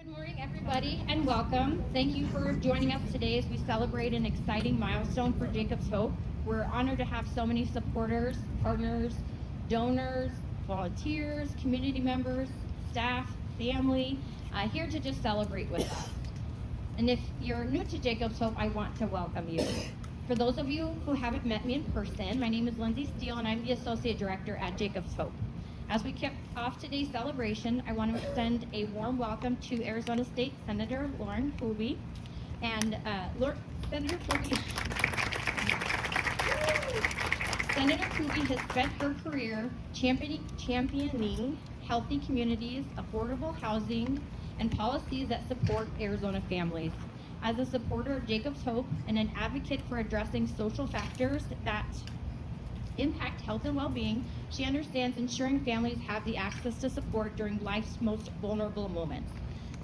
Good morning, everybody, and welcome. Thank you for joining us today as we celebrate an exciting milestone for Jacob's Hope. We're honored to have so many supporters, partners, donors, volunteers, community members, staff, family, here to just celebrate with us. And if you're new to Jacob's Hope, I want to welcome you. For those of you who haven't met me in person, my name is Lindsay Steele, and I'm the Associate Director at Jacob's Hope. As we kick off today's celebration, I want to extend a warm welcome to Arizona State Senator Lauren Kuby. And Senator Kuby has spent her career championing healthy communities, affordable housing, and policies that support Arizona families. As a supporter of Jacob's Hope and an advocate for addressing social factors that impact health and well-being, she understands ensuring families have the access to support during life's most vulnerable moments.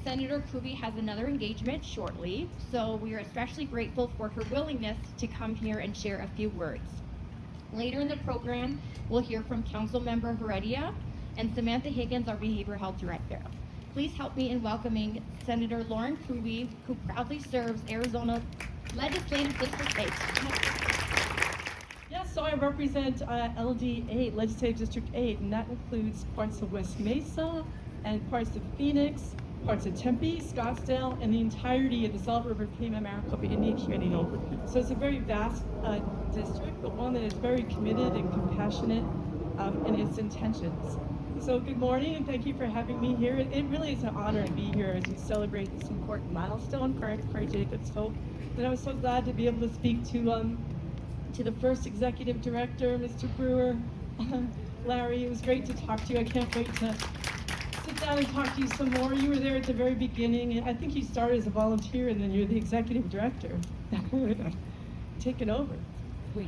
Senator Kuby has another engagement shortly, so we are especially grateful for her willingness to come here and share a few words. Later in the program, we'll hear from Councilmember Heredia and Samantha Higgins, our Behavioral Health Director. Please help me in welcoming Senator Lauren Kuby, who proudly serves Arizona Legislative District 8. Yes, so I represent LD 8, Legislative District 8, and that includes parts of West Mesa and parts of Phoenix, parts of Tempe, Scottsdale, and the entirety of the Salt River Pima Maricopa Indian Community. So it's a very vast district, but one that is very committed and compassionate in its intentions. So good morning, and thank you for having me here. It really is an honor to be here as we celebrate this important milestone for Jacob's Hope. And I was so glad to be able to speak to the first executive director, Mr. Brewer. Larry, it was great to talk to you. I can't wait to sit down and talk to you some more. You were there at the very beginning, and I think you started as a volunteer, and then you're the executive director. Taking over.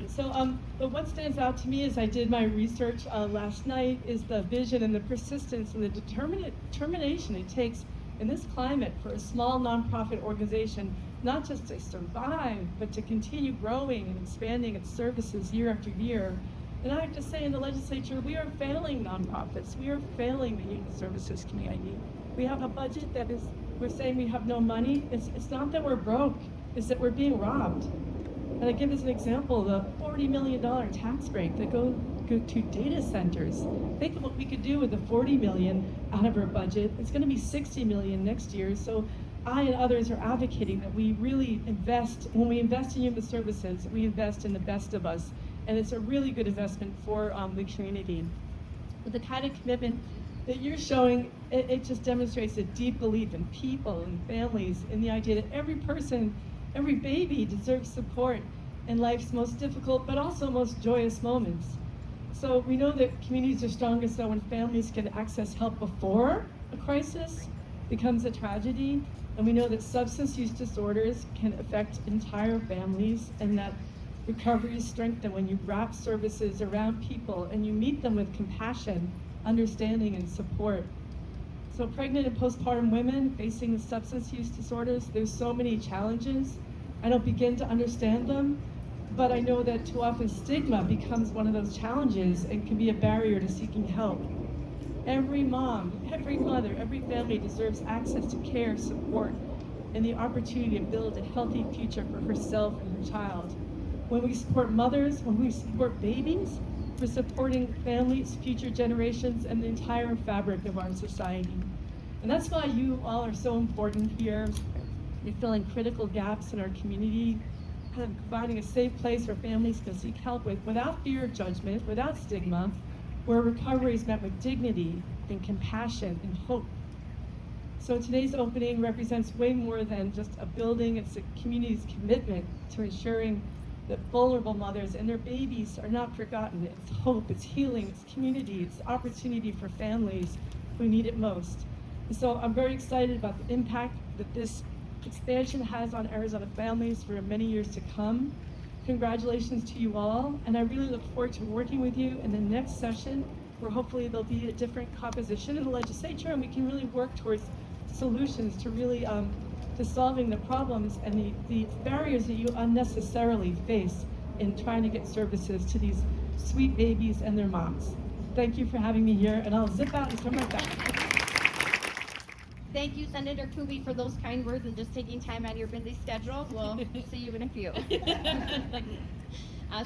So, but what stands out to me as I did my research last night is the vision and the persistence and the determination it takes in this climate for a small nonprofit organization, not just to survive, but to continue growing and expanding its services year after year. And I have to say, in the legislature, we are failing nonprofits. We are failing the youth services community. We have a budget that is, we're saying we have no money. It's not that we're broke, it's that we're being robbed. And I give as an example, the $40 million tax break that go to data centers. Think of what we could do with the $40 million out of our budget. It's gonna be $60 million next year. So I and others are advocating that we really invest, when we invest in human services, we invest in the best of us. And it's a really good investment for the community. With the kind of commitment that you're showing, it just demonstrates a deep belief in people and families, in the idea that every person, every baby deserves support in life's most difficult, but also most joyous moments. So we know that communities are strongest though when families can access help before a crisis becomes a tragedy. And we know that substance use disorders can affect entire families, and that recovery is strengthened when you wrap services around people and you meet them with compassion, understanding, and support. So pregnant and postpartum women facing substance use disorders, there's so many challenges. I don't begin to understand them, but I know that too often stigma becomes one of those challenges and can be a barrier to seeking help. Every mom, every mother, every family deserves access to care, support, and the opportunity to build a healthy future for herself and her child. When we support mothers, when we support babies, we're supporting families, future generations, and the entire fabric of our society. And that's why you all are so important here. You're filling critical gaps in our community, providing a safe place where families can seek help without fear of judgment, without stigma, where recovery is met with dignity and compassion and hope. So today's opening represents way more than just a building. It's the community's commitment to ensuring that vulnerable mothers and their babies are not forgotten. It's hope, it's healing, it's community, it's opportunity for families who need it most. And so I'm very excited about the impact that this expansion has on Arizona families for many years to come. Congratulations to you all, and I really look forward to working with you in the next session, where hopefully there'll be a different composition in the legislature, and we can really work towards solutions to really to solving the problems and the barriers that you unnecessarily face in trying to get services to these sweet babies and their moms. Thank you for having me here, and I'll zip out and come right back. Thank you, Senator Kuby, for those kind words and just taking time out of your busy schedule. We'll see you in a few.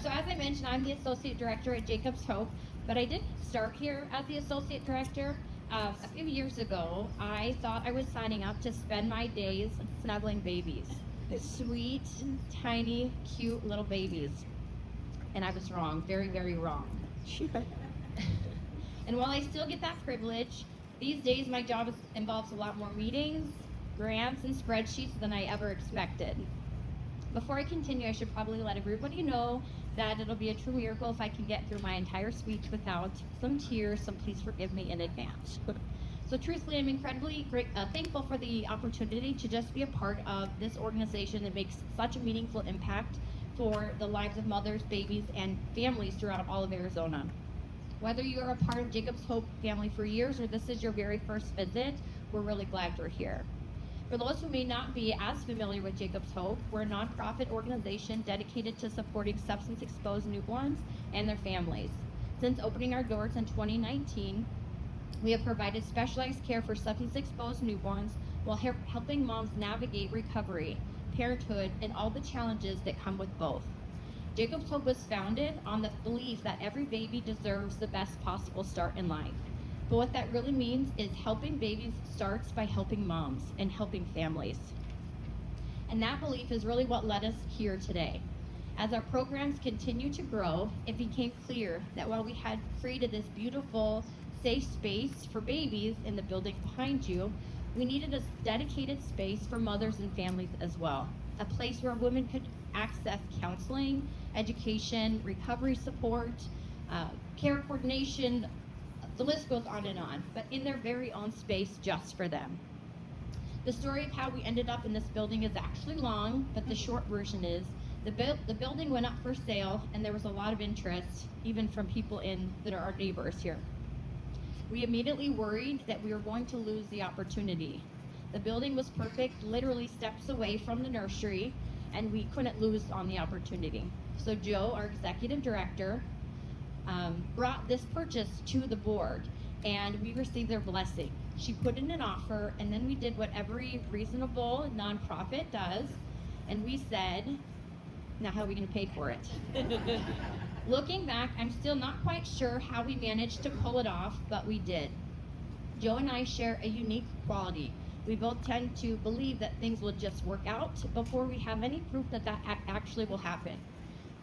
So as I mentioned, I'm the Associate Director at Jacob's Hope, but I didn't start here as the Associate Director. A few years ago, I thought I was signing up to spend my days snuggling babies. Sweet, tiny, cute little babies. And I was wrong, very, very wrong. And while I still get that privilege, these days my job involves a lot more meetings, grants, and spreadsheets than I ever expected. Before I continue, I should probably let everybody know that it'll be a true miracle if I can get through my entire speech without some tears, so please forgive me in advance. So truthfully, I'm incredibly thankful for the opportunity to just be a part of this organization that makes such a meaningful impact for the lives of mothers, babies, and families throughout all of Arizona. Whether you are a part of Jacob's Hope family for years or this is your very first visit, we're really glad you're here. For those who may not be as familiar with Jacob's Hope, we're a nonprofit organization dedicated to supporting substance-exposed newborns and their families. Since opening our doors in 2019, we have provided specialized care for substance-exposed newborns while helping moms navigate recovery, parenthood, and all the challenges that come with both. Jacob's Hope was founded on the belief that every baby deserves the best possible start in life. But what that really means is helping babies starts by helping moms and helping families. And that belief is really what led us here today. As our programs continue to grow, it became clear that while we had created this beautiful, safe space for babies in the building behind you, we needed a dedicated space for mothers and families as well. A place where women could access counseling, education, recovery support, care coordination, the list goes on, but in their very own space just for them. The story of how we ended up in this building is actually long, but the short version is the building went up for sale and there was a lot of interest, even from people that are our neighbors here. We immediately worried that we were going to lose the opportunity. The building was perfect, literally steps away from the nursery, and we couldn't lose on the opportunity. So Joe, our executive director, brought this purchase to the board, and we received their blessing. She put in an offer, and then we did what every reasonable nonprofit does, and we said, now how are we going to pay for it? Looking back, I'm still not quite sure how we managed to pull it off, but we did. Joe and I share a unique quality. We both tend to believe that things will just work out before we have any proof that actually will happen.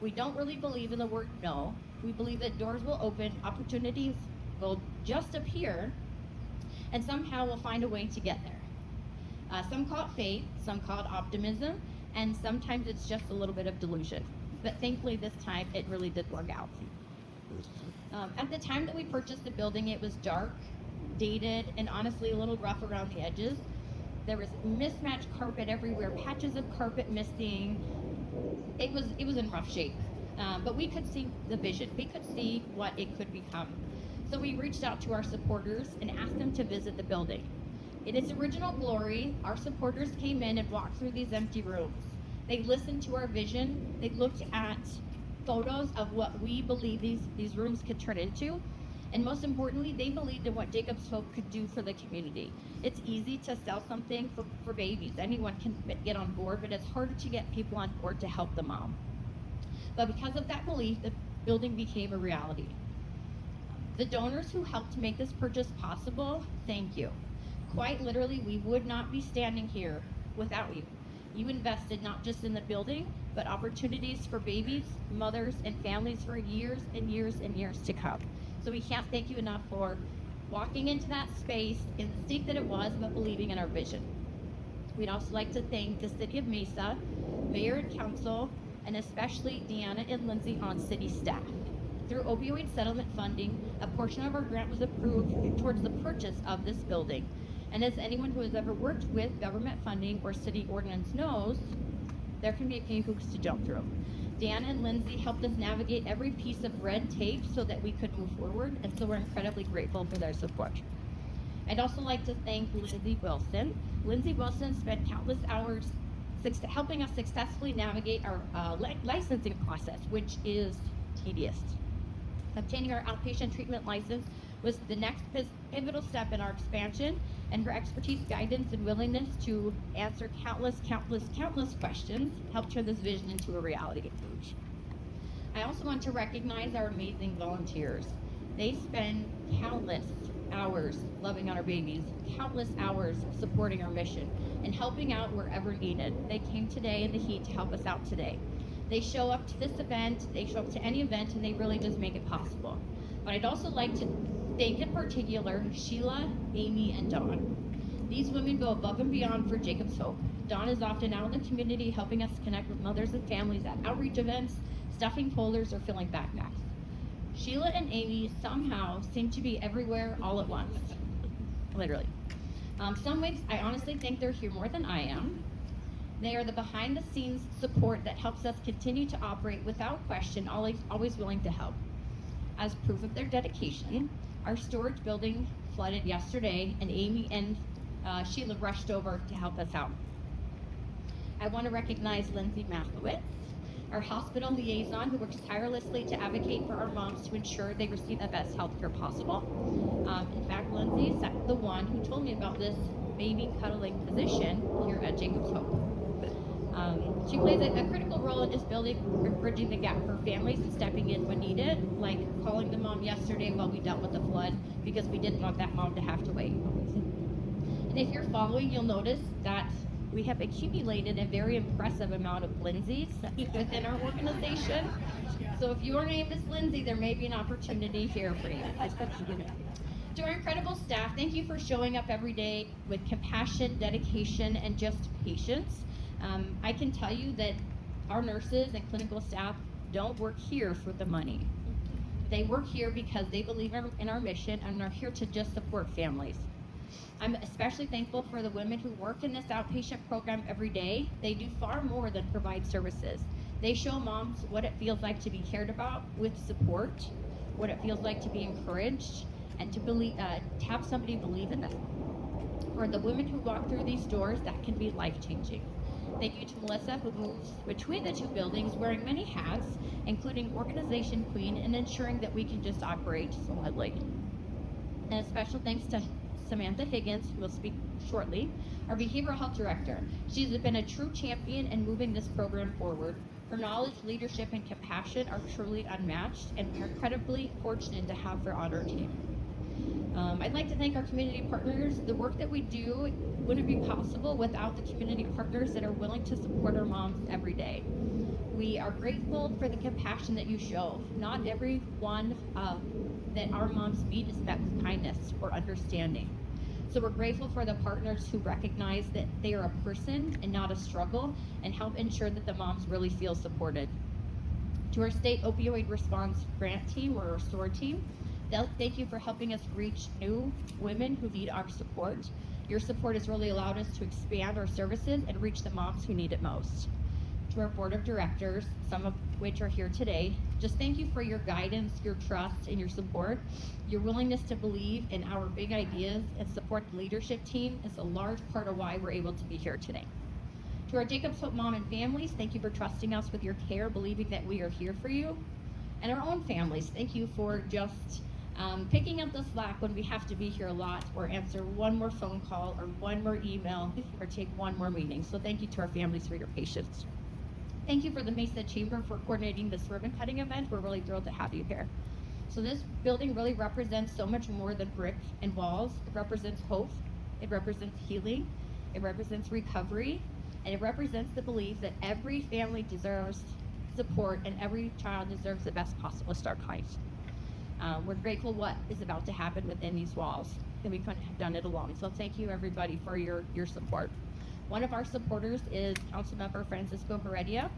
We don't really believe in the word no. We believe that doors will open, opportunities will just appear, and somehow we'll find a way to get there. Some call it faith, some call it optimism, and sometimes it's just a little bit of delusion. But thankfully this time it really did work out. At the time that we purchased the building, it was dark, dated, and honestly a little rough around the edges. There was mismatched carpet everywhere, patches of carpet missing. It was in rough shape, but we could see the vision. We could see what it could become. So we reached out to our supporters and asked them to visit the building. In its original glory, our supporters came in and walked through these empty rooms. They listened to our vision. They looked at photos of what we believe these rooms could turn into. And most importantly, they believed in what Jacob's Hope could do for the community. It's easy to sell something for babies. Anyone can get on board, but it's harder to get people on board to help the mom. But because of that belief, the building became a reality. The donors who helped make this purchase possible, thank you. Quite literally, we would not be standing here without you. You invested not just in the building, but opportunities for babies, mothers, and families for years and years and years to come. So we can't thank you enough for walking into that space in the state that it was, but believing in our vision. We'd also like to thank the City of Mesa, Mayor and Council, and especially Deanna and Lindsay on city staff. Through opioid settlement funding, a portion of our grant was approved towards the purchase of this building. And as anyone who has ever worked with government funding or city ordinance knows, there can be a few hoops to jump through. Deanna and Lindsay helped us navigate every piece of red tape so that we could move forward, and so we're incredibly grateful for their support. I'd also like to thank Lindsay Wilson. Lindsay Wilson spent countless hours helping us successfully navigate our licensing process, which is tedious. Obtaining our outpatient treatment license was the next pivotal step in our expansion, and her expertise, guidance, and willingness to answer countless questions helped turn this vision into a reality. I also want to recognize our amazing volunteers. They spend countless hours loving on our babies, countless hours supporting our mission, and helping out wherever needed. They came today in the heat to help us out today. They show up to this event, they show up to any event, and they really just make it possible. But I'd also like to thank in particular Sheila, Amy, and Dawn. These women go above and beyond for Jacob's Hope. Dawn is often out in the community helping us connect with mothers and families at outreach events, stuffing folders, or filling backpacks. Sheila and Amy somehow seem to be everywhere all at once, literally. Some weeks I honestly think they're here more than I am. They are the behind the scenes support that helps us continue to operate without question, always willing to help. As proof of their dedication, our storage building flooded yesterday, and Amy and Sheila rushed over to help us out. I want to recognize Lindsay Mathowitz, our hospital liaison, who works tirelessly to advocate for our moms to ensure they receive the best health care possible. In fact, Lindsay is the one who told me about this baby cuddling position here at Jacob's Hope. She plays a critical role in this building, bridging the gap for families and stepping in when needed, like calling the mom yesterday while we dealt with the flood because we didn't want that mom to have to wait. And if you're following, you'll notice that we have accumulated a very impressive amount of Lindsays within our organization. So if your name is Lindsay, there may be an opportunity here for you. To our incredible staff, thank you for showing up every day with compassion, dedication, and just patience. I can tell you that our nurses and clinical staff don't work here for the money. They work here because they believe in our mission and are here to just support families. I'm especially thankful for the women who work in this outpatient program every day. They do far more than provide services. They show moms what it feels like to be cared about with support, what it feels like to be encouraged, and to have somebody believe in them. For the women who walk through these doors, that can be life-changing. Thank you to Melissa, who moves between the two buildings wearing many hats, including organization queen and ensuring that we can just operate solidly. And a special thanks to Samantha Higgins, who will speak shortly, our behavioral health director. She's been a true champion in moving this program forward. Her knowledge, leadership, and compassion are truly unmatched, and we're incredibly fortunate to have her on our team. I'd like to thank our community partners. The work that we do wouldn't be possible without the community partners that are willing to support our moms every day. We are grateful for the compassion that you show. Not everyone that our moms meet is met with kindness or understanding. So we're grateful for the partners who recognize that they are a person and not a struggle, and help ensure that the moms really feel supported. To our state opioid response grant team, or our SOAR team, thank you for helping us reach new women who need our support. Your support has really allowed us to expand our services and reach the moms who need it most. To our board of directors, some of which are here today, just thank you for your guidance, your trust, and your support. Your willingness to believe in our big ideas and support the leadership team is a large part of why we're able to be here today. To our Jacob's Hope mom and families, thank you for trusting us with your care, believing that we are here for you. And our own families, thank you for just picking up the slack when we have to be here a lot, or answer one more phone call, or one more email, or take one more meeting. So thank you to our families for your patience. Thank you for the Mesa Chamber for coordinating this ribbon cutting event. We're really thrilled to have you here. So this building really represents so much more than brick and walls. It represents hope, it represents healing, it represents recovery, and it represents the belief that every family deserves support and every child deserves the best possible start height. We're grateful what is about to happen within these walls, and we couldn't have done it alone. So thank you everybody for your support. One of our supporters is Councilmember Francisco Heredia.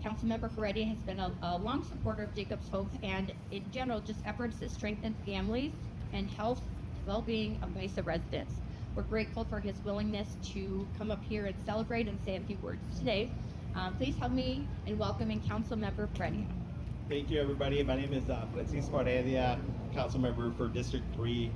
Councilmember Heredia has been a long supporter of Jacob's Hope and in general just efforts to strengthen families and health, well-being of Mesa residents. We're grateful for his willingness to come up here and celebrate and say a few words today. Please help me in welcoming Councilmember Heredia. Thank you, everybody. My name is Francisco Heredia, council member for District 3,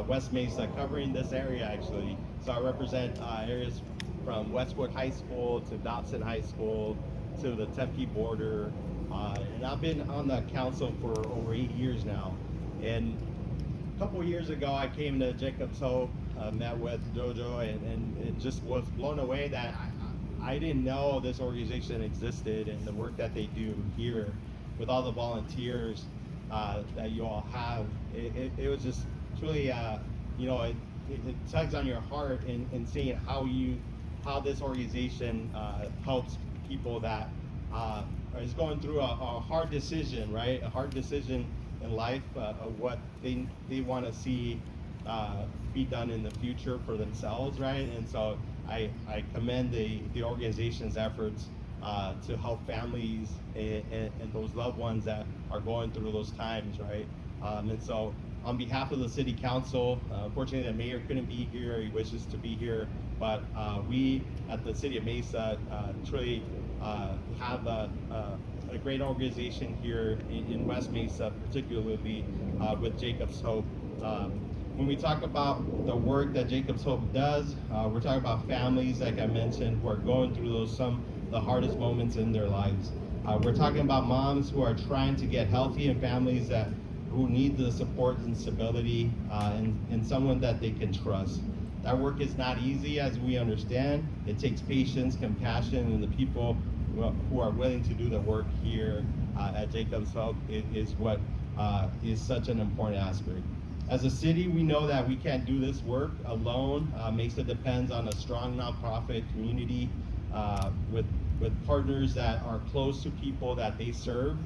West Mesa, covering this area actually. So I represent areas from Westwood High School to Dobson High School to the Tempe border. And I've been on the council for over 8 years now. And A couple of years ago, I came to Jacob's Hope, met with Jojo, and it just was blown away that I didn't know this organization existed and the work that they do here with all the volunteers that you all have. It was just truly, it tugs on your heart in seeing how this organization helps people that is going through a hard decision, right? A hard decision in life of what they want to see be done in the future for themselves, right? And so I commend the organization's efforts to help families and those loved ones that are going through those times, right? And so on behalf of the City Council, unfortunately the mayor couldn't be here, he wishes to be here, but we at the City of Mesa truly have a great organization here in West Mesa, particularly with Jacob's Hope. When we talk about the work that Jacob's Hope does, we're talking about families, like I mentioned, who are going through some of the hardest moments in their lives. We're talking about moms who are trying to get healthy and families who need the support and stability and someone that they can trust. That work is not easy, as we understand. It takes patience, compassion, and the people who are willing to do the work here at Jacob's Hope is what is such an important aspect. As a city, we know that we can't do this work alone. Mesa depends on a strong nonprofit community with partners that are close to people that they serve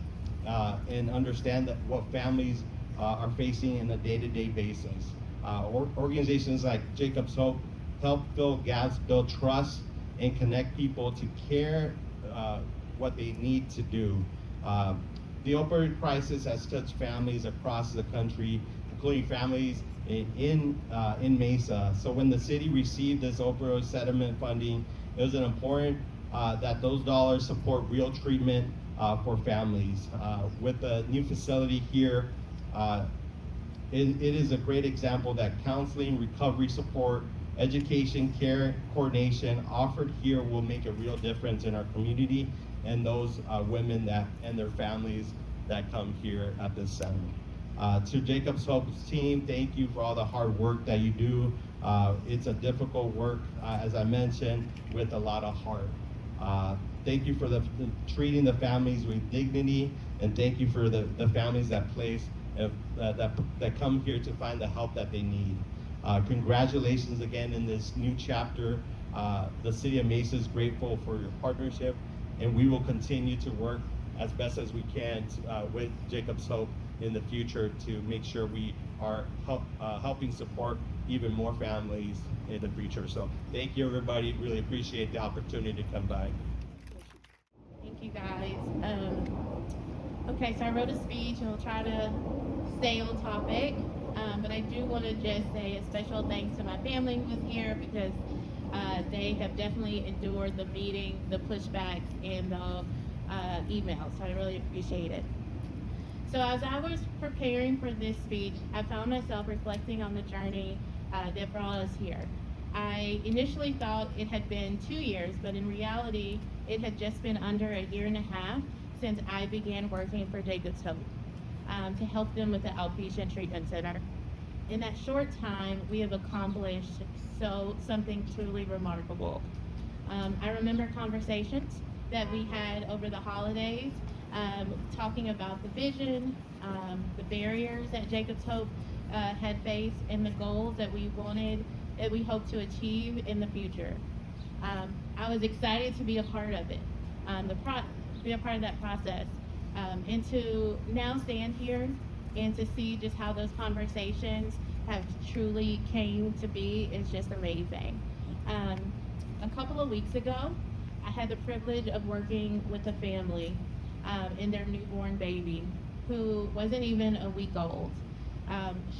and understand that what families are facing on a day-to-day basis. Organizations like Jacob's Hope help fill gaps, build trust, and connect people to care what they need to do. The opioid crisis has touched families across the country, including families in Mesa. So when the city received this opioid settlement funding, it was important that those dollars support real treatment for families. With the new facility here, it is a great example that counseling, recovery support, education, care, coordination offered here will make a real difference in our community and those women and their families that come here at this center. To Jacob's Hope's team, thank you for all the hard work that you do. It's a difficult work, as I mentioned, with a lot of heart. Thank you for treating the families with dignity, and thank you for the families that come here to find the help that they need. Congratulations again in this new chapter. The City of Mesa is grateful for your partnership, and we will continue to work as best as we can with Jacob's Hope in the future to make sure we are helping support even more families in the future. So thank you, everybody. Really appreciate the opportunity to come by. Thank you, guys. Okay, so I wrote a speech and we'll try to stay on topic, but I do want to just say a special thanks to my family who was here because they have definitely endured the meeting, the pushbacks, and the emails, so I really appreciate it. So as I was preparing for this speech, I found myself reflecting on the journey that brought us here. I initially thought it had been 2 years, but in reality, it had just been under a year and a half since I began working for Jacob's Hope to help them with the outpatient treatment center. In that short time, we have accomplished something truly remarkable. I remember conversations that we had over the holidays, talking about the vision, the barriers that Jacob's Hope had faced, and the goals that we hope to achieve in the future. I was excited to be a part of it, be a part of that process, and to now stand here and to see just how those conversations have truly came to be is just amazing. A couple of weeks ago, I had the privilege of working with a family and their newborn baby who wasn't even a week old.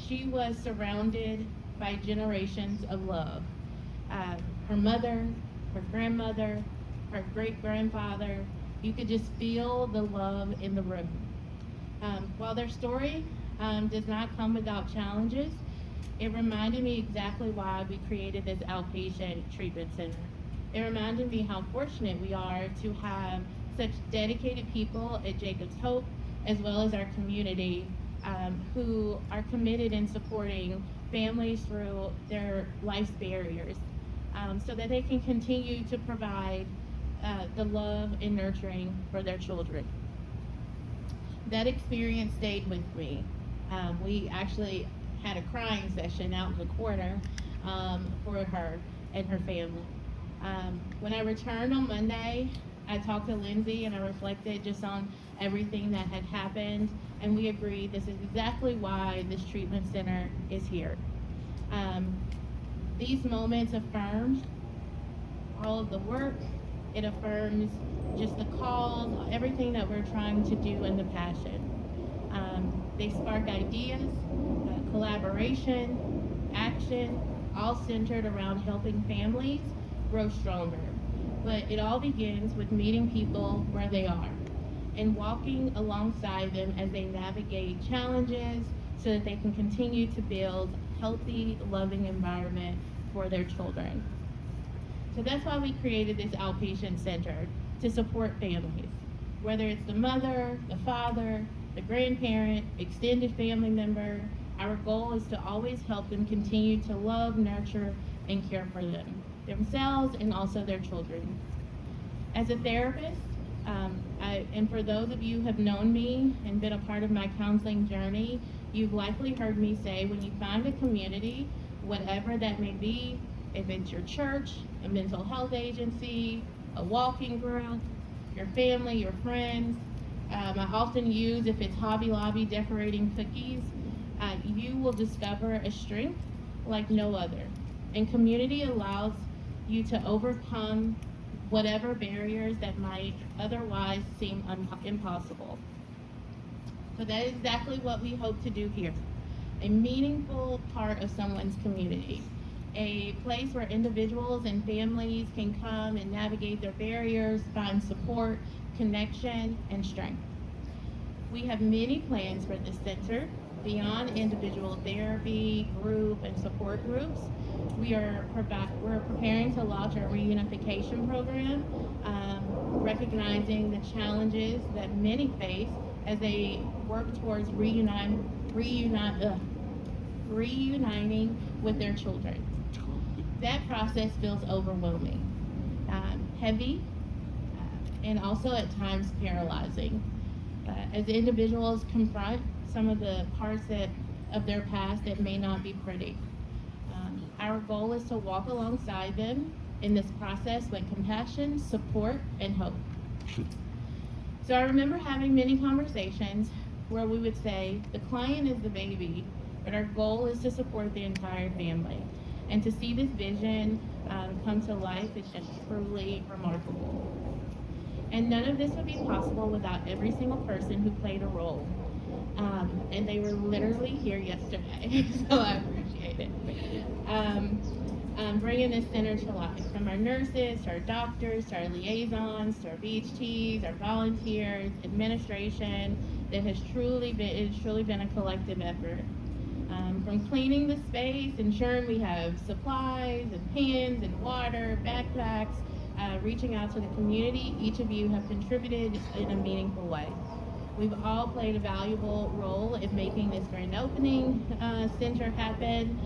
She was surrounded by generations of love. Her mother, her grandmother, her great-grandfather, you could just feel the love in the room. While their story does not come without challenges, it reminded me exactly why we created this outpatient treatment center. It reminded me how fortunate we are to have such dedicated people at Jacob's Hope, as well as our community, who are committed in supporting families through their life's barriers, so that they can continue to provide the love and nurturing for their children. That experience stayed with me. We actually had a crying session out in the corner for her and her family. When I returned on Monday, I talked to Lindsay and I reflected just on everything that had happened, and we agreed this is exactly why this treatment center is here. These moments affirmed all of the work. It affirms just the cause, everything that we're trying to do, and the passion. They spark ideas, collaboration, action, all centered around helping families grow stronger. But it all begins with meeting people where they are and walking alongside them as they navigate challenges so that they can continue to build a healthy, loving environment for their children. So that's why we created this outpatient center, to support families, whether it's the mother, the father, the grandparent, extended family member. Our goal is to always help them continue to love, nurture, and care for themselves and also their children. As a therapist, and for those of you who have known me and been a part of my counseling journey, you've likely heard me say, when you find a community, whatever that may be, if it's your church, a mental health agency, a walking group, your family, your friends, I often use, if it's Hobby Lobby decorating cookies, you will discover a strength like no other. And community allows you to overcome whatever barriers that might otherwise seem impossible. So that is exactly what we hope to do here. A meaningful part of someone's community. A place where individuals and families can come and navigate their barriers, find support, connection, and strength. We have many plans for this center beyond individual therapy, group, and support groups. We're preparing to launch our reunification program, recognizing the challenges that many face as they work towards reuniting with their children. That process feels overwhelming, heavy, and also at times paralyzing. As individuals confront some of the parts of their past that may not be pretty. Our goal is to walk alongside them in this process with compassion, support, and hope. So I remember having many conversations where we would say, the client is the baby, but our goal is to support the entire family. And to see this vision come to life is just truly remarkable. And none of this would be possible without every single person who played a role. And they were literally here yesterday, so I appreciate it. Bringing this center to life, from our nurses, to our doctors, to our liaisons, to our BHTs, our volunteers, administration, it has truly been a collective effort. From cleaning the space, ensuring we have supplies and pans and water, backpacks, reaching out to the community, each of you have contributed in a meaningful way. We've all played a valuable role in making this grand opening center happen.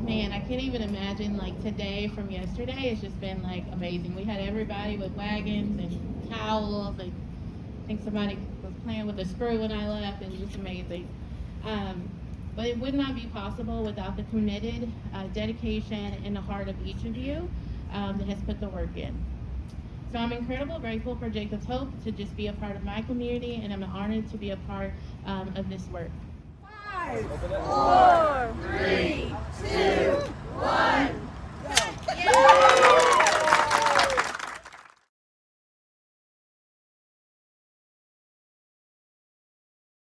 Man, I can't even imagine, like, today from yesterday, it's just been like amazing. We had everybody with wagons and towels. I think somebody was playing with a screw when I left. It was just amazing. But it would not be possible without the committed dedication and the heart of each of you that has put the work in. So I'm incredibly grateful for Jacob's Hope to just be a part of my community, and I'm honored to be a part of this work. 5, 4, 3, 2, 1.